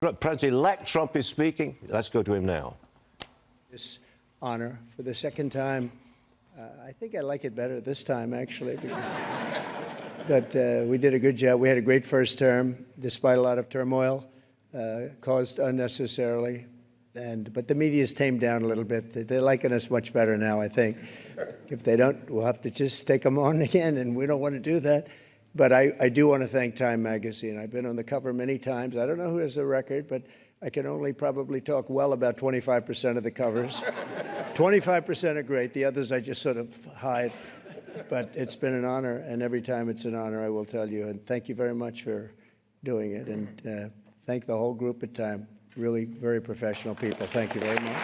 President-elect Trump is speaking. Let's go to him now. This honor for the second time. I think I like it better this time, actually, because but we did a good job. We had a great first term, despite a lot of turmoil caused unnecessarily. But the media's tamed down a little bit. They're liking us much better now, I think. If they don't, we'll have to just take them on again, and we don't want to do that. But I do want to thank Time Magazine. I've been on the cover many times. I don't know who has the record, but I can only probably talk well about 25% of the covers. 25% are great. The others I just sort of hide. But it's been an honor, and every time it's an honor, I will tell you. And thank you very much for doing it. And thank the whole group at Time. Really very professional people. Thank you very much.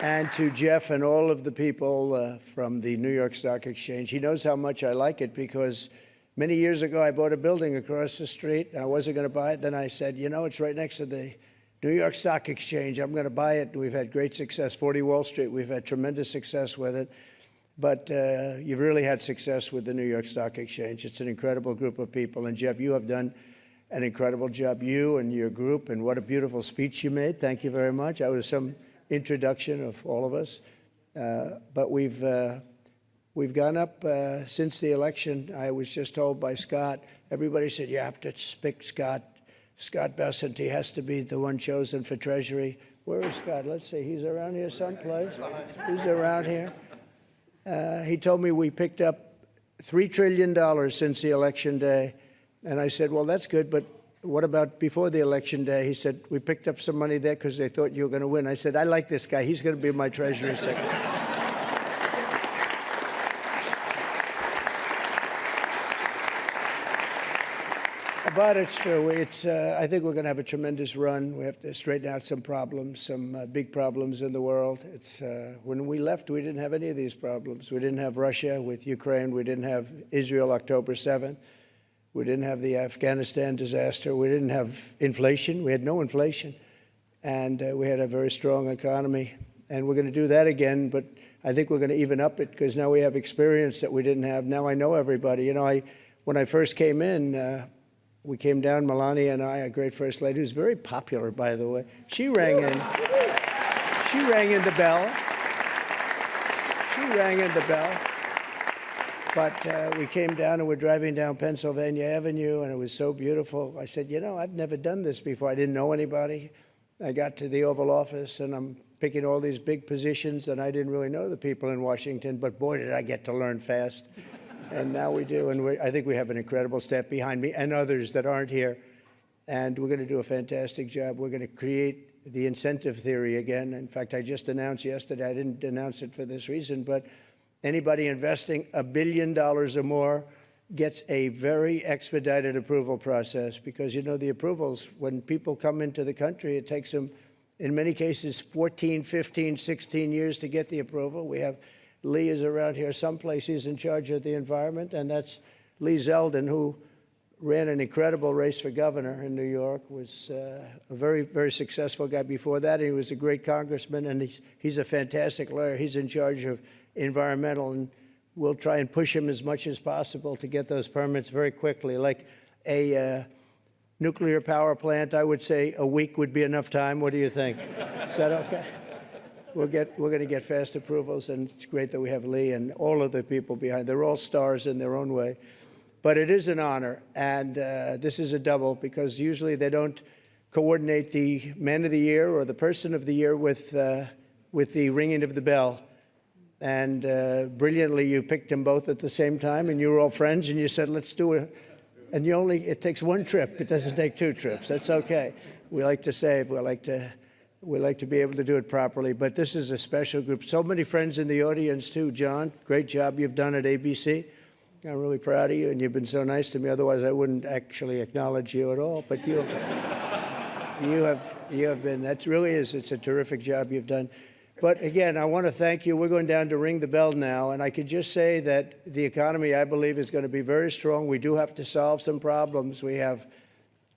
And to Jeff and all of the people from the New York Stock Exchange, he knows how much I like it because many years ago I bought a building across the street. I wasn't going to buy it. Then I said, you know, it's right next to the New York Stock Exchange. I'm going to buy it. We've had great success. 40 Wall Street, we've had tremendous success with it. But you've really had success with the New York Stock Exchange. It's an incredible group of people. And, Jeff, you have done an incredible job, you and your group. And what a beautiful speech you made. Thank you very much. I was some introduction of all of us. But we've gone up since the election. I was just told by Scott, everybody said, you have to pick Scott Bessent. He has to be the one chosen for Treasury. Where is Scott? Let's see. He's around here someplace. He's around here. He told me we picked up $3 trillion since the election day. And I said, well, that's good, but what about before the election day? He said, we picked up some money there because they thought you were going to win. I said, I like this guy. He's going to be my Treasury Secretary. But it's true. I think we're going to have a tremendous run. We have to straighten out some problems, some big problems in the world. When we left, we didn't have any of these problems. We didn't have Russia with Ukraine. We didn't have Israel October 7th. We didn't have the Afghanistan disaster. We didn't have inflation. We had no inflation. And we had a very strong economy. And we're going to do that again. But I think we're going to even up it because now we have experience that we didn't have. Now I know everybody. You know, when I first came in, we came down, Melania and I, a great first lady, who's very popular, by the way. She rang in. She rang in the bell. She rang in the bell. But we came down and we're driving down Pennsylvania Avenue, and it was so beautiful. I said, you know, I've never done this before. I didn't know anybody. I got to the Oval Office, and I'm picking all these big positions, and I didn't really know the people in Washington, but boy, did I get to learn fast. And now we do, and I think we have an incredible staff behind me and others that aren't here. And we're going to do a fantastic job. We're going to create the incentive theory again. In fact, I just announced yesterday, I didn't announce it for this reason, but anybody investing $1 billion or more gets a very expedited approval process because, you know, the approvals, when people come into the country, it takes them, in many cases, 14, 15, 16 years to get the approval. We have Lee is around here someplace. He's in charge of the environment, and that's Lee Zeldin, who ran an incredible race for governor in New York, was a very, very successful guy before that. He was a great congressman, and he's a fantastic lawyer. He's in charge of environmental, and we'll try and push him as much as possible to get those permits very quickly. Like a nuclear power plant, I would say a week would be enough time. What do you think? Is that okay? We're going to get fast approvals, and it's great that we have Lee and all of the people behind. They're all stars in their own way. But it is an honor, and this is a double because usually they don't coordinate the Man of the Year or the Person of the Year with the ringing of the bell. And brilliantly, you picked them both at the same time, and you were all friends, and you said, let's do it. And it takes one trip. It doesn't take two trips. That's okay. We like to save. We like to be able to do it properly. But this is a special group. So many friends in the audience, too. John, great job you've done at ABC. I'm really proud of you, and you've been so nice to me. Otherwise, I wouldn't actually acknowledge you at all. But you have been, that really is, it's a terrific job you've done. But again, I want to thank you. We're going down to ring the bell now, and I could just say that the economy, I believe, is going to be very strong. We do have to solve some problems. We have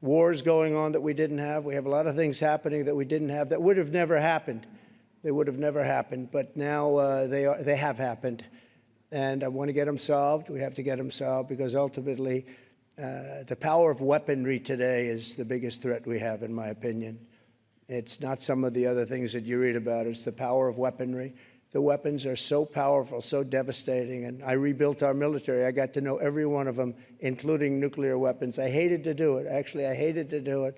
wars going on that we didn't have. We have a lot of things happening that we didn't have that would have never happened. They would have never happened, but now they have happened. and I want to get them solved. We have to get them solved because ultimately the power of weaponry today is the biggest threat we have, in my opinion. It's not some of the other things that you read about. It's the power of weaponry. The weapons are so powerful, so devastating. And I rebuilt our military. I got to know every one of them, including nuclear weapons. I hated to do it. Actually, I hated to do it.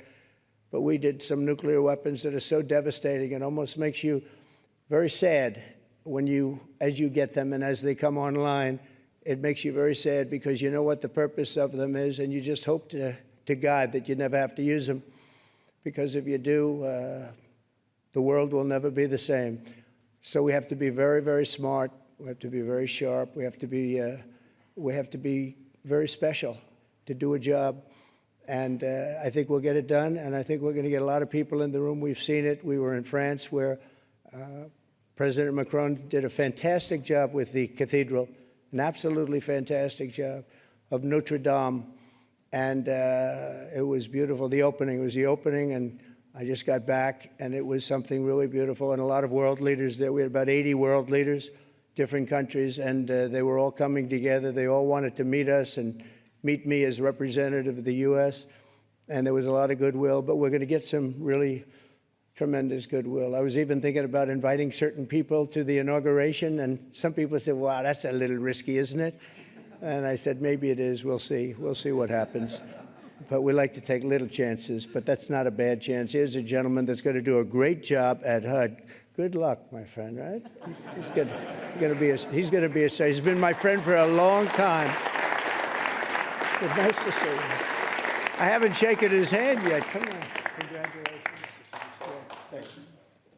But we did some nuclear weapons that are so devastating. It almost makes you very sad as you get them and as they come online. It makes you very sad because you know what the purpose of them is, and you just hope to God that you never have to use them. Because if you do, the world will never be the same. So we have to be very, very smart. We have to be very sharp. We have to be very special to do a job. And I think we'll get it done. And I think we're going to get a lot of people in the room. We've seen it. We were in France where President Macron did a fantastic job with the cathedral, an absolutely fantastic job, of Notre Dame. And it was beautiful. The opening was the opening, and I just got back, and it was something really beautiful. And a lot of world leaders there. We had about 80 world leaders, different countries, and they were all coming together. They all wanted to meet us and meet me as representative of the U.S., and there was a lot of goodwill. But we're going to get some really tremendous goodwill. I was even thinking about inviting certain people to the inauguration, and some people said, wow, that's a little risky, isn't it? And I said, maybe it is. We'll see. We'll see what happens. But we like to take little chances, but that's not a bad chance. Here's a gentleman that's going to do a great job at HUD. Good luck, my friend, right? He's going to be a he's been my friend for a long time. It's nice to see you. I haven't shaken his hand yet. Come on. Congratulations. Thank you.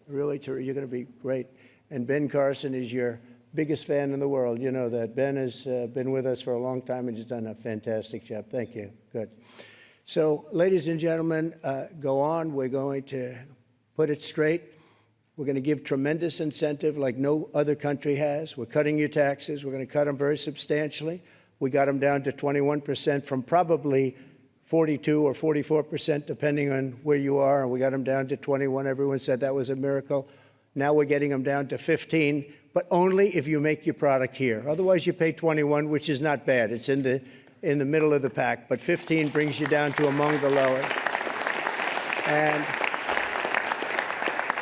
Really, you're going to be great. And Ben Carson is your biggest fan in the world. You know that. Ben has been with us for a long time and has done a fantastic job. Thank you. Good. So, ladies and gentlemen, go on. We're going to put it straight. We're going to give tremendous incentive like no other country has. We're cutting your taxes. We're going to cut them very substantially. We got them down to 21% from probably 42 or 44%, depending on where you are. And we got them down to 21. Everyone said that was a miracle. Now we're getting them down to 15, but only if you make your product here. Otherwise, you pay 21, which is not bad. It's in the middle of the pack. But 15 brings you down to among the lower.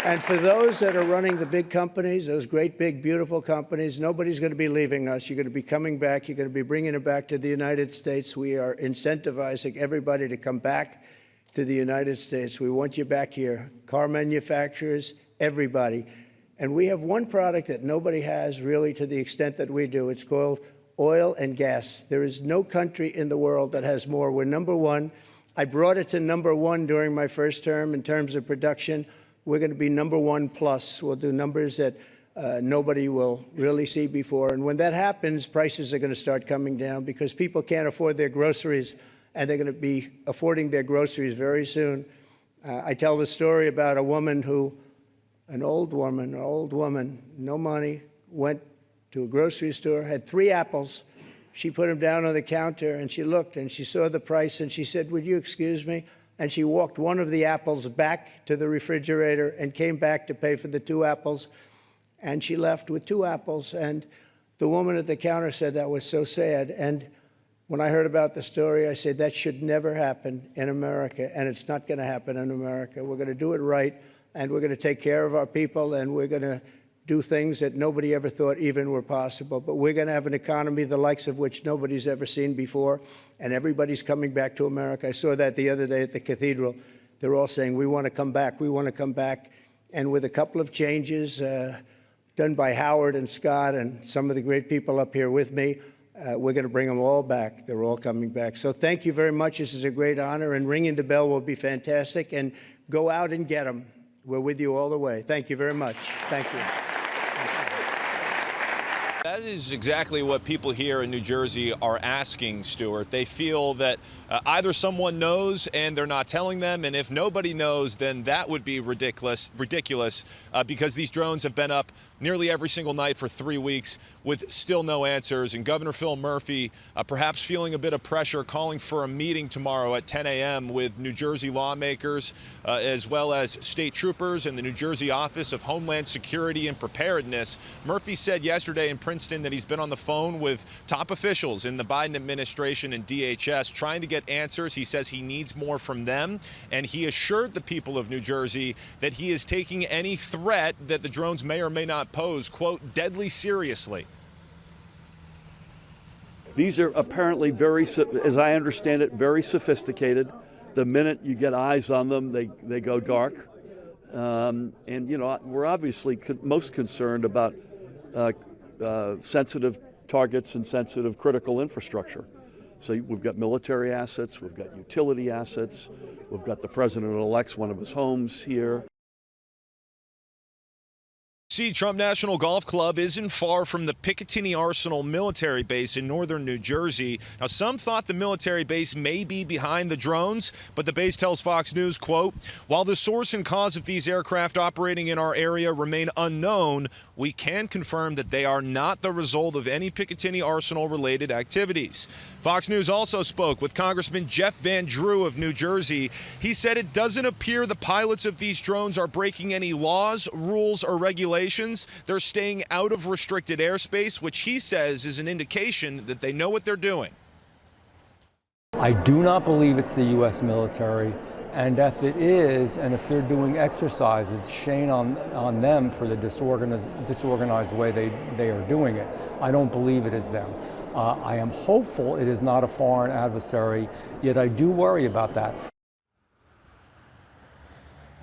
And for those that are running the big companies, those great, big, beautiful companies, nobody's going to be leaving us. You're going to be coming back. You're going to be bringing it back to the United States. We are incentivizing everybody to come back to the United States. We want you back here. Car manufacturers, everybody. And we have one product that nobody has really to the extent that we do. It's called oil and gas. There is no country in the world that has more. We're number one. I brought it to number one during my first term in terms of production. We're going to be number one plus. We'll do numbers that nobody will really see before. And when that happens, prices are going to start coming down because people can't afford their groceries, and they're going to be affording their groceries very soon. I tell the story about a woman an old woman, no money, went to a grocery store, had 3 apples. She put them down on the counter, and she looked, and she saw the price, and she said, would you excuse me? And she walked one of the apples back to the refrigerator and came back to pay for the 2 apples. And she left with 2 apples. And the woman at the counter said that was so sad. And when I heard about the story, I said that should never happen in America. And it's not going to happen in America. We're going to do it right. And we're going to take care of our people. And we're going to do things that nobody ever thought even were possible. But we're going to have an economy the likes of which nobody's ever seen before, and everybody's coming back to America. I saw that the other day at the cathedral. They're all saying, we want to come back, we want to come back. And with a couple of changes done by Howard and Scott and some of the great people up here with me, we're going to bring them all back. They're all coming back. So thank you very much. This is a great honor, and ringing the bell will be fantastic. And go out and get them. We're with you all the way. Thank you very much. Thank you. That is exactly what people here in New Jersey are asking, Stuart. They feel that either someone knows and they're not telling them, and if nobody knows, then that would be ridiculous because these drones have been up nearly every single night for 3 weeks with still no answers. And Governor Phil Murphy perhaps feeling a bit of pressure, calling for a meeting tomorrow at 10 a.m. with New Jersey lawmakers as well as state troopers and the New Jersey Office of Homeland Security and Preparedness. Murphy said yesterday in Princeton that he's been on the phone with top officials in the Biden administration and DHS trying to get answers. He says he needs more from them, and he assured the people of New Jersey that he is taking any threat that the drones may or may not pose, quote, deadly seriously. These are apparently very, as I understand it, very sophisticated. The minute you get eyes on them, they go dark. And, you know, we're obviously most concerned about sensitive targets and sensitive critical infrastructure. So we've got military assets, we've got utility assets, we've got the president-elect's one of his homes here. Trump National Golf Club isn't far from the Picatinny Arsenal military base in northern New Jersey. Now, some thought the military base may be behind the drones, but the base tells Fox News, quote, while the source and cause of these aircraft operating in our area remain unknown, we can confirm that they are not the result of any Picatinny Arsenal-related activities. Fox News also spoke with Congressman Jeff Van Drew of New Jersey. He said it doesn't appear the pilots of these drones are breaking any laws, rules, or regulations. They're staying out of restricted airspace, which he says is an indication that they know what they're doing. I do not believe it's the U.S. military, and if it is, and if they're doing exercises, shame on them for the disorganized way they are doing it. I don't believe it is them. I am hopeful it is not a foreign adversary, yet I do worry about that.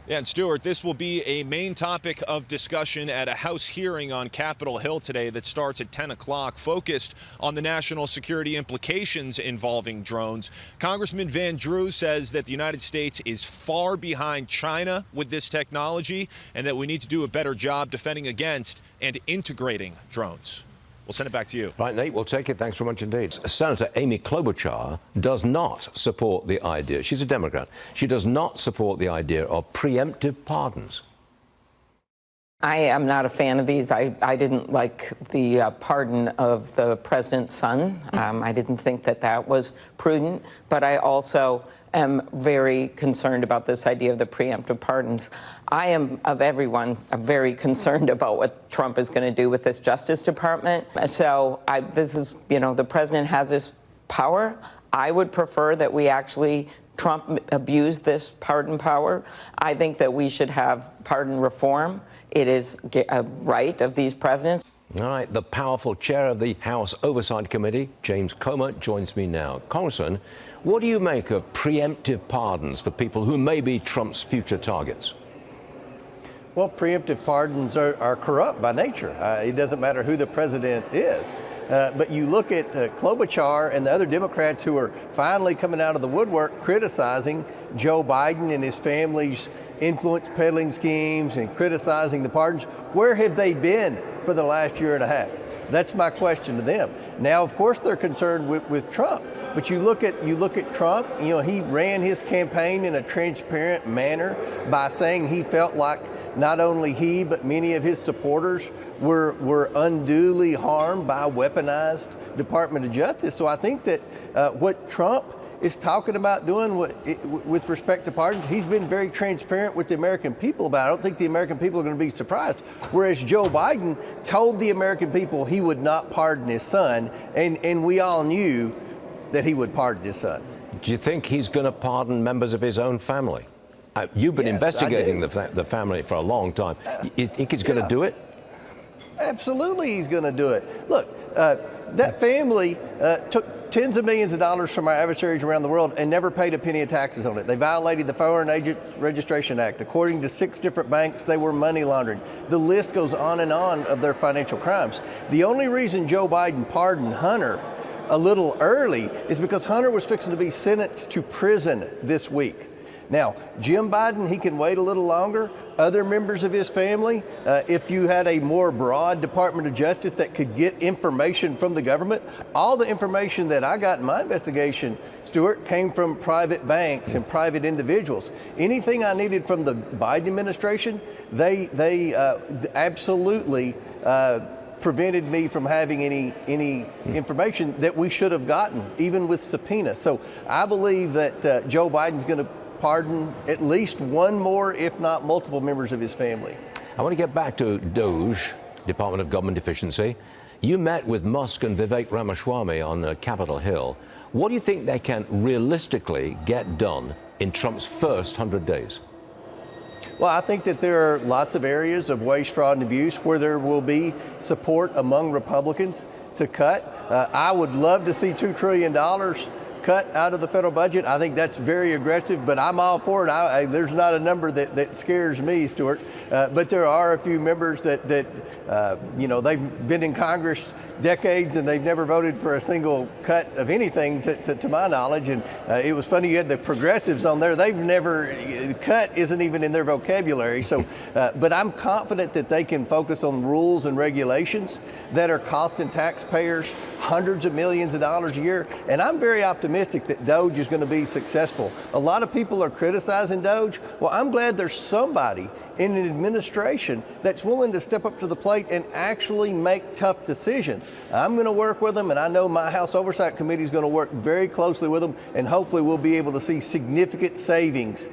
Yeah, and Stuart, this will be a main topic of discussion at a House hearing on Capitol Hill today that starts at 10 o'clock, focused on the national security implications involving drones. Congressman Van Drew says that the United States is far behind China with this technology and that we need to do a better job defending against and integrating drones. We'll send it back to you. Right, Nate, we'll take it. Thanks very much indeed. Senator Amy Klobuchar does not support the idea. She's a Democrat. She does not support the idea of preemptive pardons. I am not a fan of these. I didn't like the pardon of the president's son. I didn't think that was prudent, but I also am very concerned about this idea of the preemptive pardons. I am, of everyone, very concerned about what Trump is going to do with this Justice Department. So this is, you know, the president has this power. I would prefer that Trump abuse this pardon power. I think that we should have pardon reform. It is a right of these presidents. All right, the powerful chair of the House Oversight Committee, James Comer, joins me now. Congressman, what do you make of preemptive pardons for people who may be Trump's future targets? Well, preemptive pardons are corrupt by nature. It doesn't matter who the president is. But you look at Klobuchar and the other Democrats who are finally coming out of the woodwork criticizing Joe Biden and his family's influence peddling schemes and criticizing the pardons. Where have they been for the last year and a half? That's my question to them. Now, of course, they're concerned with Trump. But you look at Trump, you know, he ran his campaign in a transparent manner by saying he felt like not only he, but many of his supporters were unduly harmed by a weaponized Department of Justice. So I think that what Trump is talking about doing with respect to pardons, he's been very transparent with the American people about it. I don't think the American people are going to be surprised. Whereas Joe Biden told the American people he would not pardon his son, and we all knew that he would pardon his son. Do you think he's going to pardon members of his own family? You've been investigating the family for a long time. You think he's going to do it? Absolutely, he's going to do it. Look, that family took tens of millions of dollars from our adversaries around the world and never paid a penny of taxes on it. They violated the Foreign Agent Registration Act. According to 6 different banks, they were money laundering. The list goes on and on of their financial crimes. The only reason Joe Biden pardoned Hunter a little early is because Hunter was fixing to be sentenced to prison this week. Now, Jim Biden, he can wait a little longer, other members of his family, if you had a more broad Department of Justice that could get information from the government. All the information that I got in my investigation, Stuart, came from private banks and private individuals. Anything I needed from the Biden administration, they absolutely prevented me from having any information that we should have gotten, even with subpoenas. So I believe that Joe Biden's going to pardon at least one more, if not multiple members of his family. I want to get back to DOGE, Department of Government Efficiency. You met with Musk and Vivek Ramaswamy on Capitol Hill. What do you think they can realistically get done in Trump's first 100 days? Well, I think that there are lots of areas of waste, fraud, and abuse where there will be support among Republicans to cut. I would love to see $2 trillion cut out of the federal budget. I think that's very aggressive, but I'm all for it. There's not a number that scares me, Stuart. But there are a few members that they've been in Congress decades and they've never voted for a single cut of anything to my knowledge. And it was funny, you had the progressives on there. They've never, cut isn't even in their vocabulary. So, but I'm confident that they can focus on rules and regulations that are costing taxpayers hundreds of millions of dollars a year. And I'm very optimistic that DOGE is going to be successful. A lot of people are criticizing DOGE. Well, I'm glad there's somebody in an administration that's willing to step up to the plate and actually make tough decisions. I'm going to work with them, and I know my House Oversight Committee is going to work very closely with them, and hopefully we'll be able to see significant savings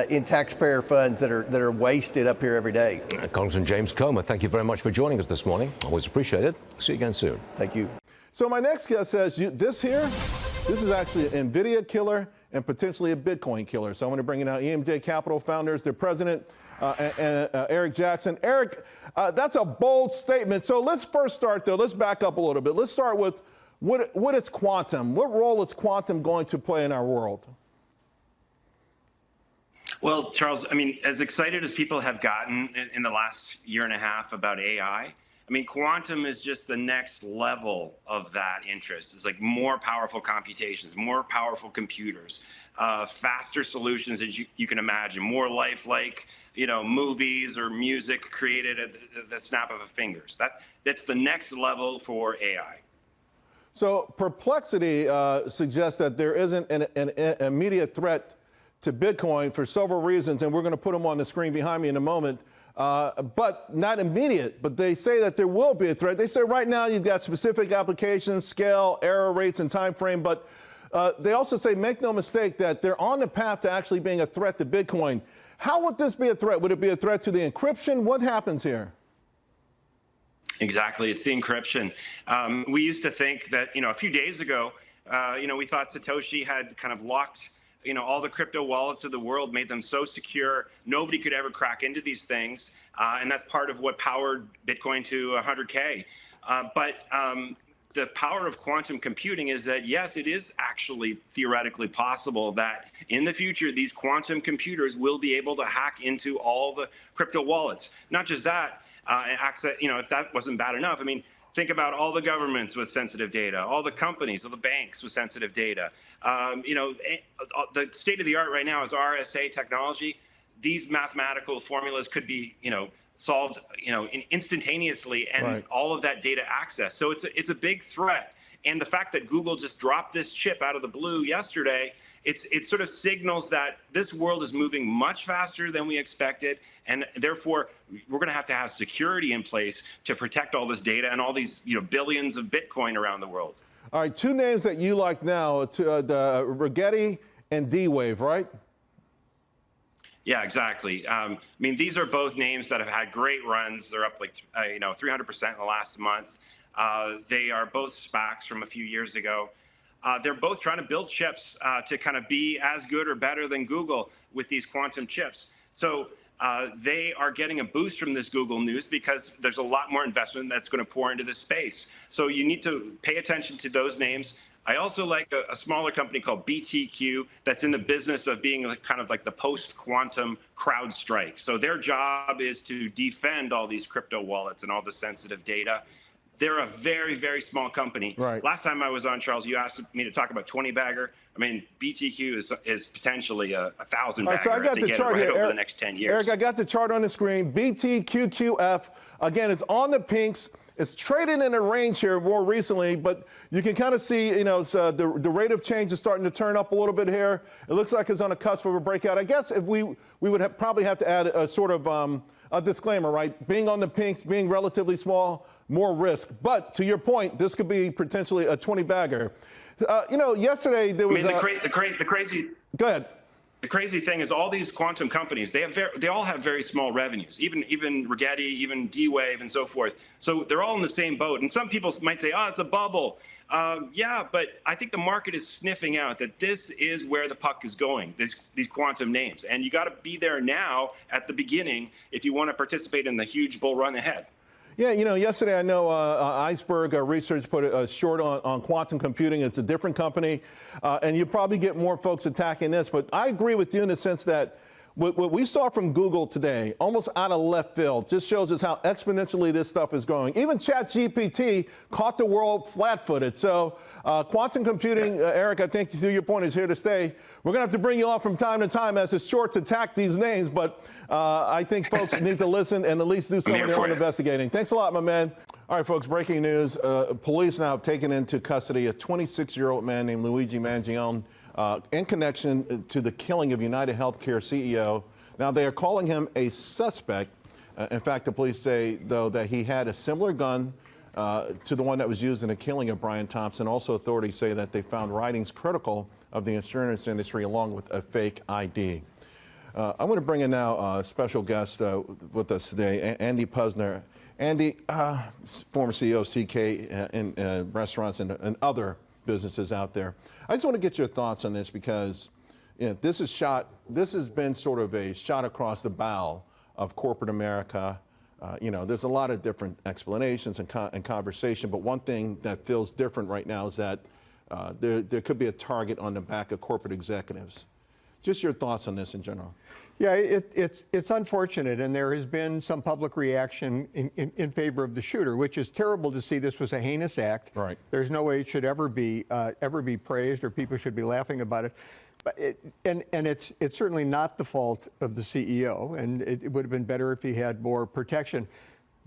in taxpayer funds that are wasted up here every day. Congressman James Comer, thank you very much for joining us this morning. Always appreciate it. See you again soon. Thank you. So my next guest says this is actually an NVIDIA killer and potentially a Bitcoin killer. So I want to bring in now EMJ Capital founders, their president, and Eric Jackson. Eric, that's a bold statement. So let's first start, though. Let's back up a little bit. Let's start with what is quantum? What role is quantum going to play in our world? Well, Charles, I mean, as excited as people have gotten in the last year and a half about AI, I mean, quantum is just the next level of that interest. It's like more powerful computations, more powerful computers, faster solutions that you can imagine, more lifelike, movies or music created at the snap of a fingers. That's the next level for AI. So Perplexity suggests that there isn't an immediate threat to Bitcoin for several reasons, and we're going to put them on the screen behind me in a moment. But not immediate, but they say that there will be a threat. They say right now you've got specific applications, scale, error rates, and time frame, but they also say, make no mistake, that they're on the path to actually being a threat to Bitcoin. How would this be a threat? Would it be a threat to the encryption? What happens here? Exactly, it's the encryption. We used to think that, a few days ago, we thought Satoshi had kind of locked all the crypto wallets of the world, made them so secure, nobody could ever crack into these things. And that's part of what powered Bitcoin to 100K. But the power of quantum computing is that, yes, it is actually theoretically possible that in the future, these quantum computers will be able to hack into all the crypto wallets. Not just that, access, if that wasn't bad enough, I mean, think about all the governments with sensitive data, all the companies, all the banks with sensitive data. The state of the art right now is RSA technology. These mathematical formulas could be, solved, instantaneously, and right. All of that data access. So it's a big threat. And the fact that Google just dropped this chip out of the blue yesterday, it sort of signals that this world is moving much faster than we expected, and therefore we're going to have security in place to protect all this data and all these billions of Bitcoin around the world. All right, two names that you like now, the Rigetti and D-Wave, right? Yeah, exactly. I mean, these are both names that have had great runs. They're up like 300% in the last month. They are both SPACs from a few years ago. They're both trying to build chips to kind of be as good or better than Google with these quantum chips. So they are getting a boost from this Google news because there's a lot more investment that's going to pour into this space. So you need to pay attention to those names. I also like a smaller company called BTQ that's in the business of being kind of like the post-quantum CrowdStrike. So their job is to defend all these crypto wallets and all the sensitive data. They're a very, very small company. Right. Last time I was on, Charles, you asked me to talk about 20 bagger. I mean, BTQ is potentially a 1,000 bagger So I got if they the get chart it right here, over Eric, the next 10 years. Eric, I got the chart on the screen. BTQQF, again, it's on the pinks. It's traded in a range here more recently, but you can kind of see, it's, the rate of change is starting to turn up a little bit here. It looks like it's on the cusp of a breakout. I guess if we would probably have to add a sort of a disclaimer, right? Being on the pinks, being relatively small, more risk. But to your point, this could be potentially a 20 bagger. Yesterday there was. I mean, the crazy. Go ahead. The crazy thing is, all these quantum companies, they all have very small revenues. Even Rigetti, even D-Wave, and so forth. So they're all in the same boat. And some people might say, "Oh, it's a bubble." Yeah, but I think the market is sniffing out that this is where the puck is going. These quantum names, and you got to be there now at the beginning if you want to participate in the huge bull run ahead. Yeah, yesterday I know Iceberg Research put a short on quantum computing. It's a different company, and you probably get more folks attacking this. But I agree with you in the sense that what we saw from Google today, almost out of left field, just shows us how exponentially this stuff is growing. Even ChatGPT caught the world flat-footed. So quantum computing, Eric, I think to your point, is here to stay. We're going to have to bring you on from time to time as the shorts attack these names, but I think folks need to listen and at least do some of their own investigating. Thanks a lot, my man. All right, folks, breaking news. Police now have taken into custody a 26-year-old man named Luigi Mangione in connection to the killing of United Healthcare CEO. Now, they are calling him a suspect. In fact, the police say, though, that he had a similar gun to the one that was used in the killing of Brian Thompson. Also, authorities say that they found writings critical of the insurance industry along with a fake ID. I want to bring in now a special guest with us today, Andy Posner. Andy, former CEO of CK in restaurants and other businesses out there. I just want to get your thoughts on this because this has been sort of a shot across the bow of corporate America. There's a lot of different explanations and conversation, but one thing that feels different right now is that there could be a target on the back of corporate executives. Just your thoughts on this in general. Yeah, it's unfortunate, and there has been some public reaction in favor of the shooter, which is terrible to see. This was a heinous act. Right. There's no way it should ever be praised, or people should be laughing about it. But it's certainly not the fault of the CEO, and it would have been better if he had more protection.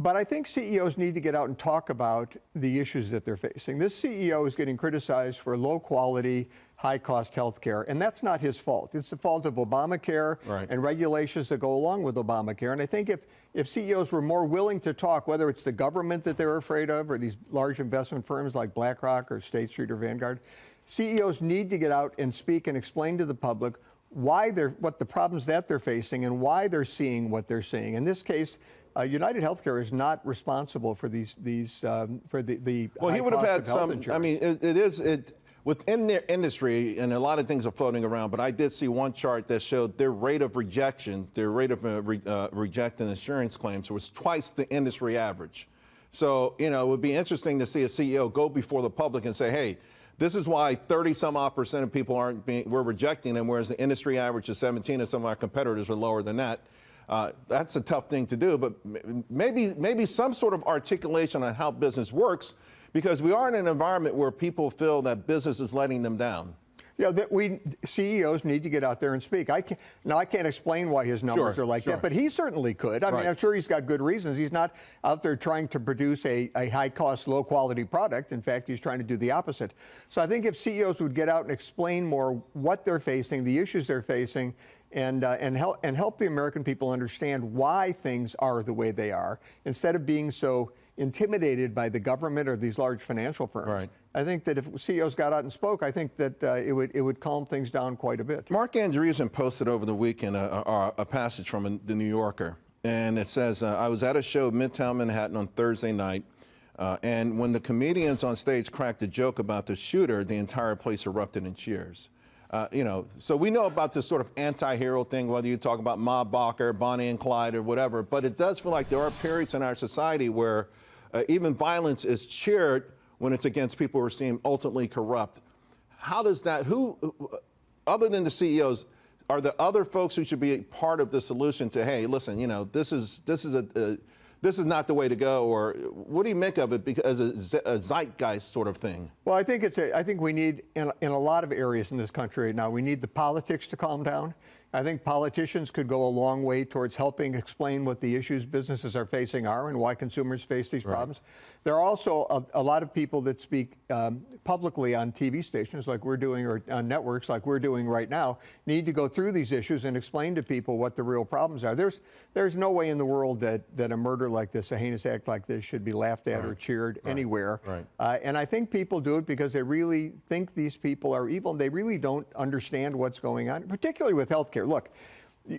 But I think CEOs need to get out and talk about the issues that they're facing. This CEO is getting criticized for low quality, high cost health care, and that's not his fault. It's the fault of Obamacare and regulations that go along with Obamacare. And I think if CEOs were more willing to talk, whether it's the government that they're afraid of or these large investment firms like BlackRock or State Street or Vanguard, CEOs need to get out and speak and explain to the public what the problems that they're facing and why they're seeing what they're seeing. In this case, United Healthcare is not responsible for these for the well, he would have had some. Insurance. I mean, it within their industry, and a lot of things are floating around. But I did see one chart that showed their rate of rejection, their rate of rejecting insurance claims was twice the industry average. So it would be interesting to see a CEO go before the public and say, "Hey, this is why 30-some-odd% of people we're rejecting them, whereas the industry average is 17, and some of our competitors are lower than that." That's a tough thing to do, but maybe some sort of articulation on how business works, because we are in an environment where people feel that business is letting them down. Yeah, CEOs need to get out there and speak. I can't explain why his numbers are like that, but he certainly could. I mean, I'm sure he's got good reasons. He's not out there trying to produce a high-cost, low-quality product. In fact, he's trying to do the opposite. So I think if CEOs would get out and explain more what they're facing, the issues they're facing, and help the American people understand why things are the way they are, instead of being so intimidated by the government or these large financial firms. Right. I think that if CEOs got out and spoke, I think that it would calm things down quite a bit. Mark Andreessen posted over the weekend a passage from the New Yorker, and it says, "I was at a show Midtown Manhattan on Thursday night, and when the comedians on stage cracked a joke about the shooter, the entire place erupted in cheers." So we know about this sort of anti-hero thing, whether you talk about Ma Barker, Bonnie and Clyde, or whatever, but it does feel like there are periods in our society where even violence is cheered when it's against people who are seen ultimately corrupt. How does that, other than the CEOs, are there other folks who should be part of the solution to, hey, listen, this is this is not the way to go, or what do you make of it because a zeitgeist sort of thing? Well, I think we need, in a lot of areas in this country right now, we need the politics to calm down. I think politicians could go a long way towards helping explain what the issues businesses are facing are and why consumers face these problems. There are also a lot of people that speak publicly on TV stations like we're doing, or on networks like we're doing right now, need to go through these issues and explain to people what the real problems are. There's no way in the world that a murder like this, a heinous act like this, should be laughed at or cheered anywhere. And I think people do it because they really think these people are evil, and they really don't understand what's going on, particularly with healthcare. Look,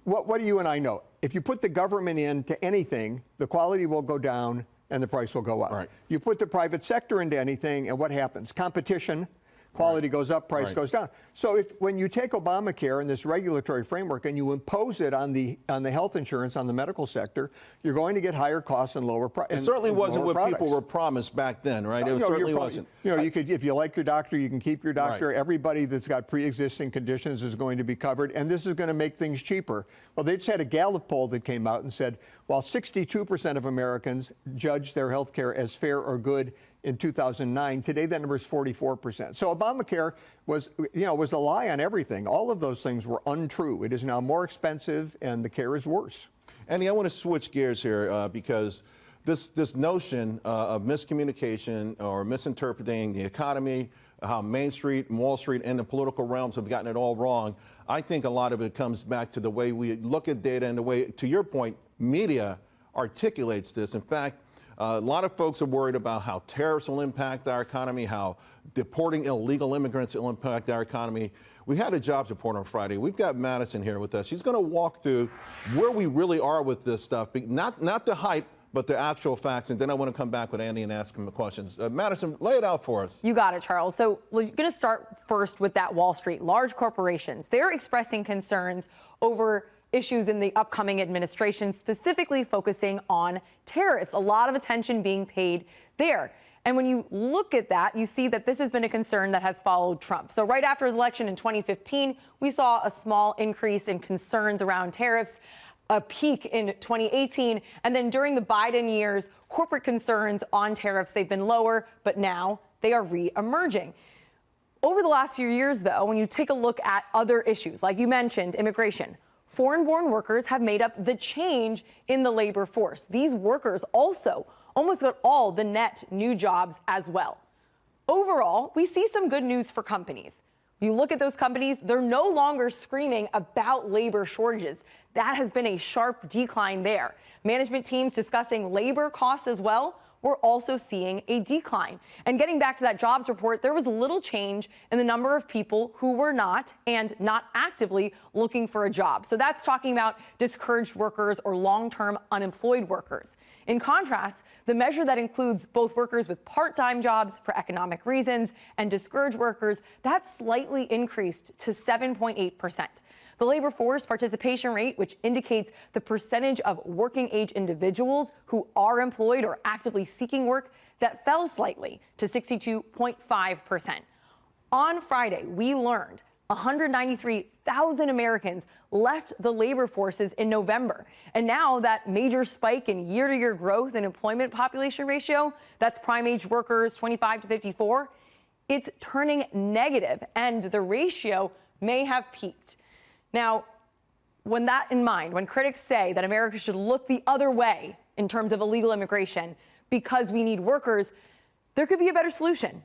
what do you and I know? If you put the government into anything, the quality will go down and the price will go up. You put the private sector into anything, and what happens? Competition, quality goes up, price goes down. So when you take Obamacare and this regulatory framework and you impose it on the health insurance, on the medical sector, you're going to get higher costs and lower prices. It certainly wasn't what people were promised back then, right? It certainly wasn't. You know, you could, if you like your doctor, you can keep your doctor. Everybody that's got pre-existing conditions is going to be covered, and this is going to make things cheaper. Well, they just had a Gallup poll that came out and said, while 62% of Americans judge their health care as fair or good in 2009, today that number is 44%. So Obamacare was a lie on everything. All of those things were untrue. It is now more expensive, and the care is worse. Andy, I want to switch gears here because this notion of miscommunication or misinterpreting the economy, how Main Street, Wall Street, and the political realms have gotten it all wrong, I think a lot of it comes back to the way we look at data and the way, to your point, media articulates this. In fact, a lot of folks are worried about how tariffs will impact our economy, how deporting illegal immigrants will impact our economy. We had a jobs report on Friday. We've got Madison here with us. She's going to walk through where we really are with this stuff, not the hype, but the actual facts. And then I want to come back with Andy and ask him the questions. Madison, lay it out for us. You got it, Charles. So we're going to start first with that Wall Street. Large corporations, they're expressing concerns over issues in the upcoming administration, specifically focusing on tariffs. A lot of attention being paid there. And when you look at that, you see that this has been a concern that has followed Trump. So right after his election in 2015, we saw a small increase in concerns around tariffs, a peak in 2018. And then during the Biden years, corporate concerns on tariffs, they've been lower, but now they are re-emerging. Over the last few years, though, when you take a look at other issues, like you mentioned, immigration, foreign-born workers have made up the change in the labor force. These workers also almost got all the net new jobs as well. Overall, we see some good news for companies. You look at those companies, they're no longer screaming about labor shortages. That has been a sharp decline there. Management teams discussing labor costs as well. We're also seeing a decline. And getting back to that jobs report, there was little change in the number of people who were not actively looking for a job. So that's talking about discouraged workers or long-term unemployed workers. In contrast, the measure that includes both workers with part-time jobs for economic reasons and discouraged workers, that's slightly increased to 7.8%. The labor force participation rate, which indicates the percentage of working age individuals who are employed or actively seeking work, that fell slightly to 62.5%. On Friday, we learned 193,000 Americans left the labor forces in November. And now that major spike in year-to-year growth in employment population ratio, that's prime-age workers 25 to 54, it's turning negative, and the ratio may have peaked. Now, when that in mind, when critics say that America should look the other way in terms of illegal immigration because we need workers, there could be a better solution.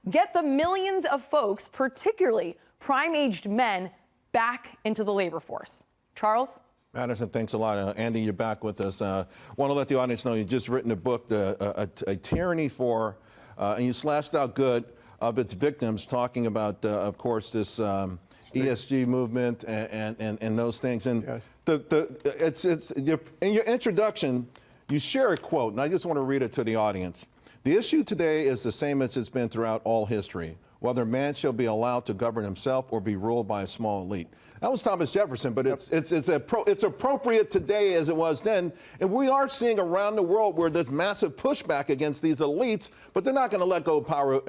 Get the millions of folks, particularly prime-aged men, back into the labor force. Charles? Madison, thanks a lot. Andy, you're back with us. Want to let the audience know you've just written a book, A Tyranny for, and you slashed out good of its victims, talking about, of course, this ESG movement and those things. And in your introduction, you share a quote, and I just want to read it to the audience. The issue today is the same as it's been throughout all history, whether man shall be allowed to govern himself or be ruled by a small elite. That was Thomas Jefferson, but it's appropriate today as it was then. And we are seeing around the world where there's massive pushback against these elites, but they're not going to let go of power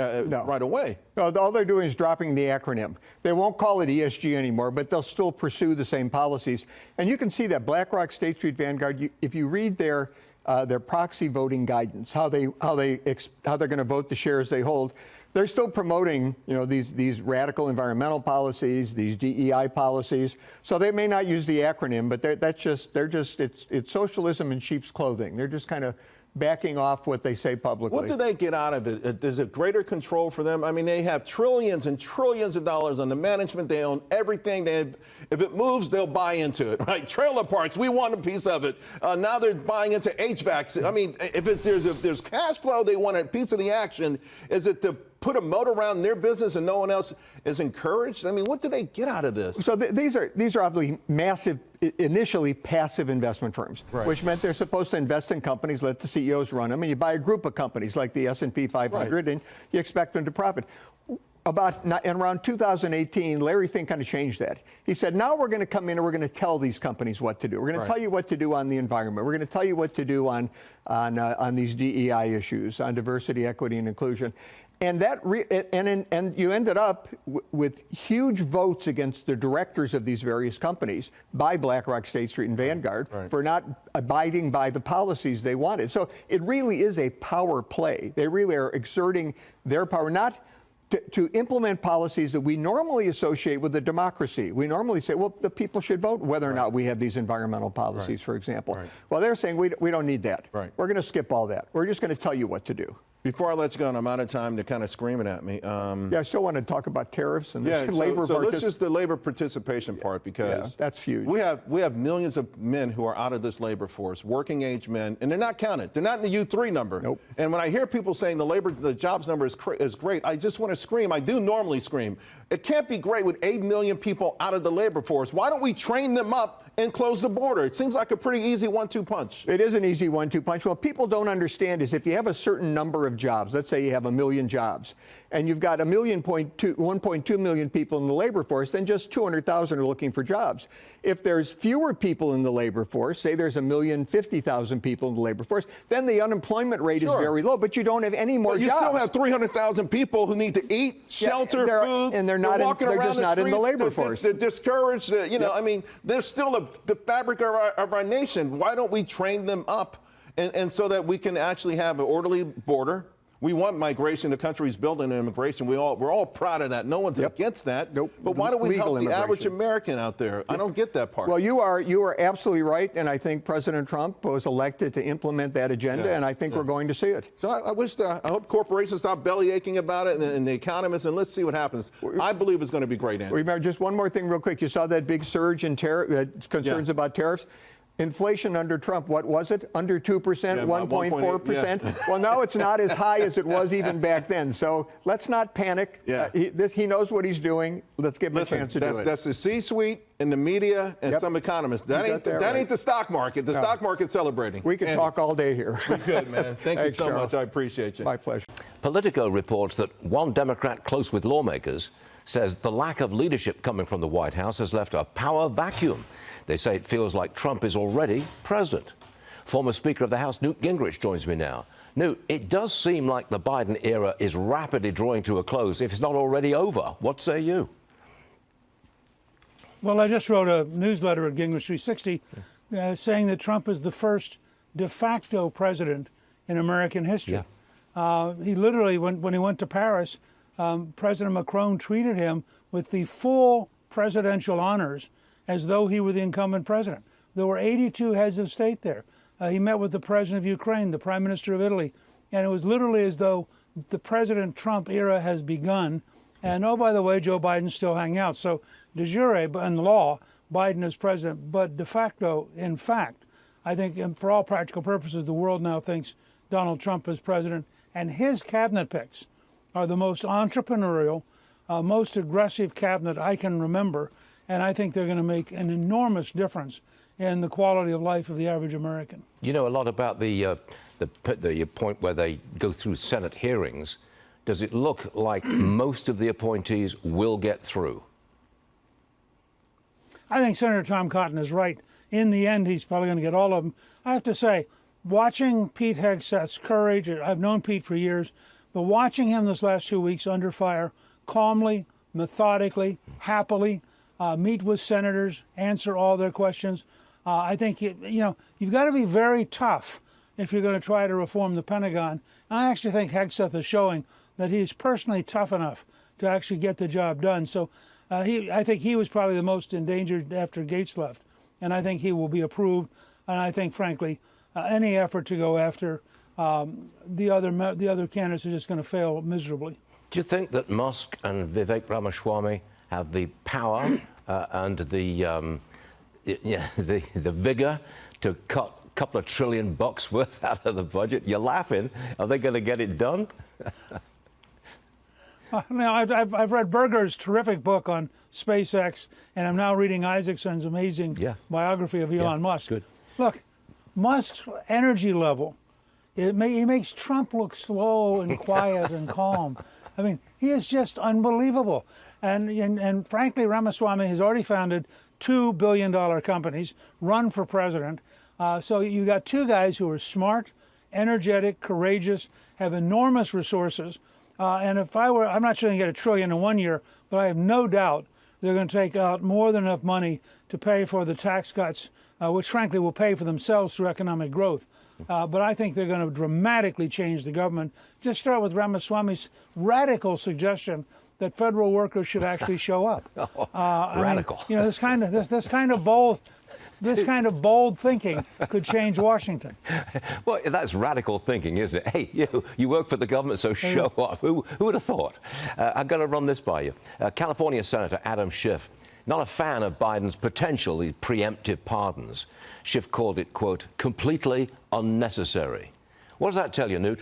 right away. No, all they're doing is dropping the acronym. They won't call it ESG anymore, but they'll still pursue the same policies. And you can see that BlackRock, State Street, Vanguard, if you read their their proxy voting guidance, how they're going to vote the shares they hold. They're still promoting, these radical environmental policies, these DEI policies. So they may not use the acronym, but it's socialism in sheep's clothing. They're just kind of backing off what they say publicly. What do they get out of it? Is it greater control for them? I mean, they have trillions and trillions of dollars on the management. They own everything. If it moves, they'll buy into it, right? Trailer parks, we want a piece of it. Now they're buying into HVAC. I mean, if there's cash flow, they want a piece of the action. Is it to put a moat around their business and no one else is encouraged? I mean, what do they get out of this? So these are obviously massive, initially passive investment firms, right, which meant they're supposed to invest in companies, let the CEOs run them, and you buy a group of companies like the S&P 500, right, and you expect them to profit. Around 2018, Larry Fink kind of changed that. He said, now we're going to come in and we're going to tell these companies what to do. We're going to tell you what to do on the environment. We're going to tell you what to do on these DEI issues, on diversity, equity, and inclusion. And and you ended up with huge votes against the directors of these various companies by BlackRock, State Street, and Vanguard, right, for not abiding by the policies they wanted. So it really is a power play. They really are exerting their power, not to implement policies that we normally associate with a democracy. We normally say, well, the people should vote whether or not we have these environmental policies, for example. Right. Well, they're saying we don't need that. Right. We're going to skip all that. We're just going to tell you what to do. Before I let you go, and I'm out of time, they're kind of screaming at me. I still want to talk about tariffs and labor. So let's just the labor participation part, because that's huge. We have millions of men who are out of this labor force, working age men, and they're not counted. They're not in the U3 number. Nope. And when I hear people saying the jobs number is great, I just want to scream. I do normally scream. It can't be great with 8 million people out of the labor force. Why don't we train them up and close the border? It seems like a pretty easy 1-2 punch. It is an easy 1-2 punch. What people don't understand is if you have a certain number of jobs, let's say you have 1 million jobs, and you've got 1.2 million people in the labor force, then just 200,000 are looking for jobs. If there's fewer people in the labor force, say there's 1,050,000 people in the labor force, then the unemployment rate is very low, but you don't have any more jobs. You still have 300,000 people who need to eat, shelter, food, and they're just not in the labor force. They're discouraged. I mean, they're still the fabric of our nation. Why don't we train them up, and so that we can actually have an orderly border? We want migration. The country's building immigration. We're all proud of that. No one's against that. Nope. But why don't we help the average American out there? I don't get that part. Well, you are absolutely right, and I think President Trump was elected to implement that agenda, and I think we're going to see it. So I hope corporations stop belly aching about it, and the economists, and let's see what happens. I believe it's going to be great, Andy. Remember, just one more thing real quick. You saw that big surge in concerns about tariffs. Inflation under Trump, what was it? Under 2%, 1.4%? Well, now it's not as high as it was even back then. So let's not panic. He knows what he's doing. Let's give him a chance to do it. That's the C-suite and the media and some economists. That ain't the stock market. The stock market's celebrating. We can talk all day here. Good, man. Thank you so much. I appreciate you. My pleasure. Politico reports that one Democrat close with lawmakers says the lack of leadership coming from the White House has left a power vacuum. They say it feels like Trump is already president. Former Speaker of the House Newt Gingrich joins me now. Newt, it does seem like the Biden era is rapidly drawing to a close, if it's not already over. What say you? Well, I just wrote a newsletter at Gingrich 360 saying that Trump is the first de facto president in American history. He literally, when he went to Paris, President Macron treated him with the full presidential honors as though he were the incumbent president. There were 82 heads of state there. He met with the president of Ukraine, the prime minister of Italy, and it was literally as though the President Trump era has begun. And oh, by the way, Joe Biden's still hanging out. So de jure, in law, Biden is president, but de facto, in fact, I think for all practical purposes, the world now thinks Donald Trump is president, and his cabinet picks are the most entrepreneurial, most aggressive cabinet I can remember, and I think they're going to make an enormous difference in the quality of life of the average American. You know a lot about the point where they go through Senate hearings. Does it look like most of the appointees will get through? I think Senator Tom Cotton is right. In the end, he's probably going to get all of them. I have to say, watching Pete Hegseth's courage, I've known Pete for years, but watching him this last 2 weeks under fire, calmly, methodically, happily, meet with senators, answer all their questions. I think you've got to be very tough if you're going to try to reform the Pentagon. And I actually think Hegseth is showing that he's personally tough enough to actually get the job done. So I think he was probably the most endangered after Gates left. And I think he will be approved. And I think, frankly, any effort to go after the other candidates are just going to fail miserably. Do you think that Musk and Vivek Ramaswamy have the power and the vigor to cut a couple of $1 trillion worth out of the budget? You're laughing. Are they going to get it done? Now, I've read Berger's terrific book on SpaceX, and I'm now reading Isaacson's amazing biography of Elon Musk. Good. Look, Musk's energy level, he makes Trump look slow and quiet and calm. I mean, he is just unbelievable. And frankly, Ramaswamy has already founded $2 billion companies, run for president. So you got two guys who are smart, energetic, courageous, have enormous resources. And if I were, I'm not sure they can get $1 trillion in 1 year, but I have no doubt they're going to take out more than enough money to pay for the tax cuts, which frankly will pay for themselves through economic growth. But I think they're going to dramatically change the government. Just start with Ramaswamy's radical suggestion that federal workers should actually show up. Radical. I mean, you know, this kind of bold thinking could change Washington. Well, that's radical thinking, isn't it? Hey, you work for the government, so show up. Who would have thought? I'm going to run this by you. California Senator Adam Schiff, not a fan of Biden's potential preemptive pardons. Schiff called it, quote, completely unnecessary. What does that tell you, Newt?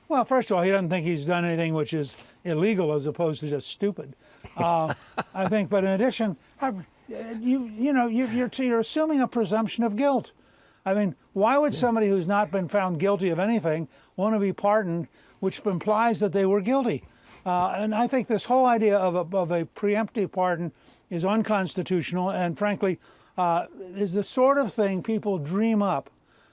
Well, first of all, he doesn't think he's done anything which is illegal as opposed to just stupid. I think, but in addition, you're assuming a presumption of guilt. I mean, why would somebody who's not been found guilty of anything want to be pardoned, which implies that they were guilty? And I think this whole idea of a preemptive pardon is unconstitutional and, frankly, is the sort of thing people dream up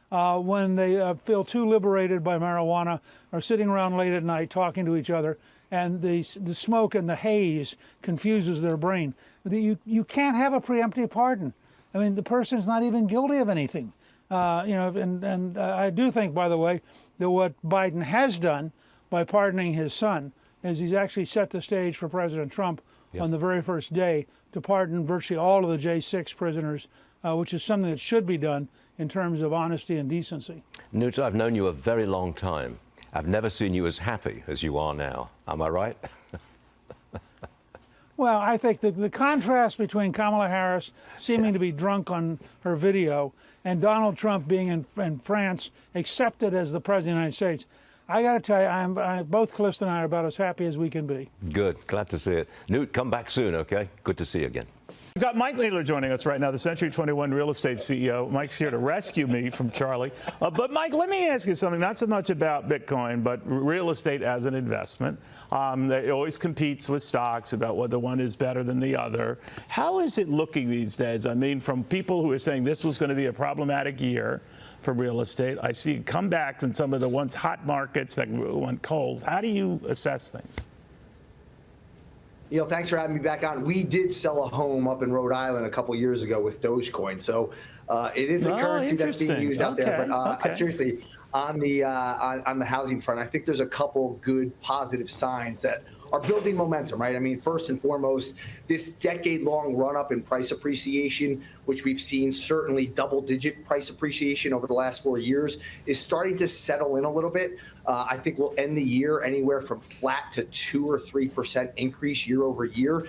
when they feel too liberated by marijuana or sitting around late at night talking to each other, and the smoke and the haze confuses their brain. You can't have a preemptive pardon. I mean, the person's not even guilty of anything. And I do think, by the way, that what Biden has done by pardoning his son is he's actually set the stage for President Trump on the very first day to pardon virtually all of the J6 prisoners, which is something that should be done in terms of honesty and decency. Newt, I've known you a very long time. I've never seen you as happy as you are now. Am I right? Well, I think the contrast between Kamala Harris seeming to be drunk on her video and Donald Trump being in France accepted as the President of the United States, I got to tell you, both Calista and I are about as happy as we can be. Good. Glad to see it. Newt, come back soon, okay? Good to see you again. We've got Mike Naylor joining us right now, the Century 21 real estate CEO. Mike's here to rescue me from Charlie. But, Mike, let me ask you something, not so much about Bitcoin, but real estate as an investment. It always competes with stocks about whether one is better than the other. How is it looking these days? I mean, from people who are saying this was going to be a problematic year for real estate, I see comebacks in some of the once hot markets that went cold. How do you assess things? Neil, thanks for having me back on. We did sell a home up in Rhode Island a couple years ago with Dogecoin, so it is a currency that's being used out there. But seriously, on the housing front, I think there's a couple good positive signs that are building momentum, right? I mean, first and foremost, this decade-long run-up in price appreciation, which we've seen certainly double-digit price appreciation over the last 4 years, is starting to settle in a little bit. I think we'll end the year anywhere from flat to 2 or 3% increase year over year.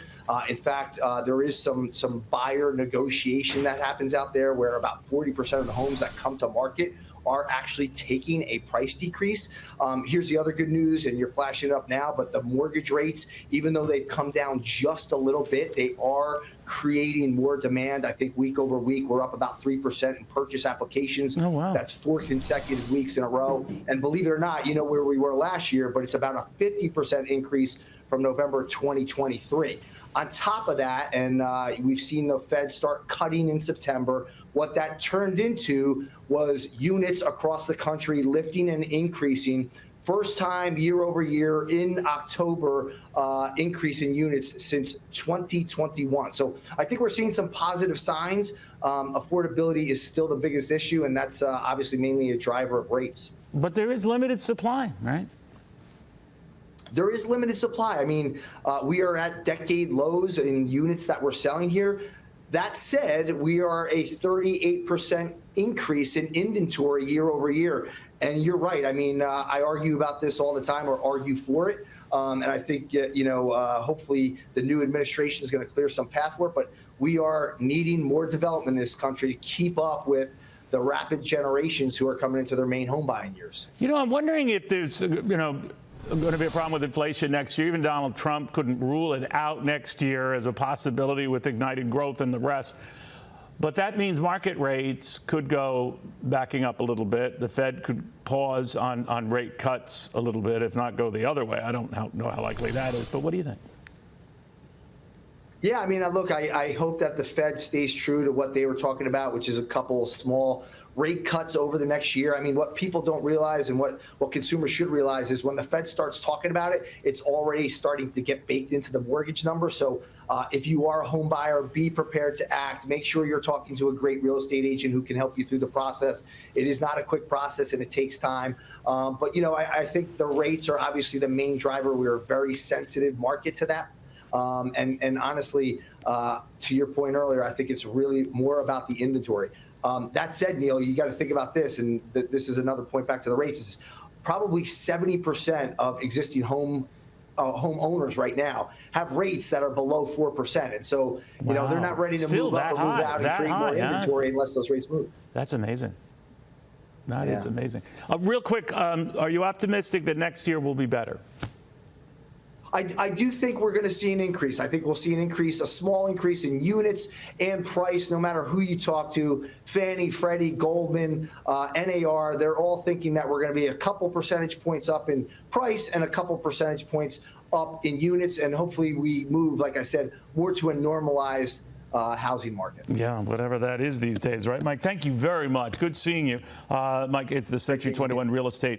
In fact, there is some buyer negotiation that happens out there where about 40% of the homes that come to market are actually taking a price decrease. Here's the other good news, and you're flashing it up now, but the mortgage rates, even though they've come down just a little bit, they are creating more demand. I think week over week, we're up about 3% in purchase applications. Oh, wow. That's 4 consecutive weeks in a row. And believe it or not, you know where we were last year, but it's about a 50% increase from November 2023. On top of that, and we've seen the Fed start cutting in September, what that turned into was units across the country lifting and increasing First time year over year in October increase in units since 2021. So I think we're seeing some positive signs. Affordability is still the biggest issue, and that's obviously mainly a driver of rates. But there is limited supply, right? There is limited supply. I mean, we are at decade lows in units that we're selling here. That said, we are a 38% increase in inventory year over year. And you're right. I mean, I argue about this all the time, or argue for it. And I think, hopefully the new administration is going to clear some path for it. But we are needing more development in this country to keep up with the rapid generations who are coming into their main home buying years. I'm wondering if there's, going to be a problem with inflation next year. Even Donald Trump couldn't rule it out next year as a possibility with ignited growth and the rest. But that means market rates could go backing up a little bit. The Fed could pause on rate cuts a little bit, if not go the other way. I don't know how likely that is, but what do you think? Yeah, I mean, look, I hope that the Fed stays true to what they were talking about, which is a couple small rate cuts over the next year. I mean, what people don't realize and what consumers should realize is when the Fed starts talking about it, it's already starting to get baked into the mortgage number. So if you are a home buyer, be prepared to act. Make sure you're talking to a great real estate agent who can help you through the process. It is not a quick process and it takes time. But, I think the rates are obviously the main driver. We're a very sensitive market to that. And honestly, to your point earlier, I think it's really more about the inventory. That said, Neil, you got to think about this, and this is another point back to the rates. Is probably 70% of existing homeowners right now have rates that are below 4%, and so they're not ready to move up or move out and create more inventory unless those rates move. That's amazing. That is amazing. Real quick, are you optimistic that next year will be better? I do think we're going to see an increase. I think we'll see an increase, a small increase in units and price, no matter who you talk to. Fannie, Freddie, Goldman, NAR, they're all thinking that we're going to be a couple percentage points up in price and a couple percentage points up in units. And hopefully we move, like I said, more to a normalized housing market. Yeah, whatever that is these days, right, Mike? Thank you very much. Good seeing you. Mike, it's the Century 21 Real Estate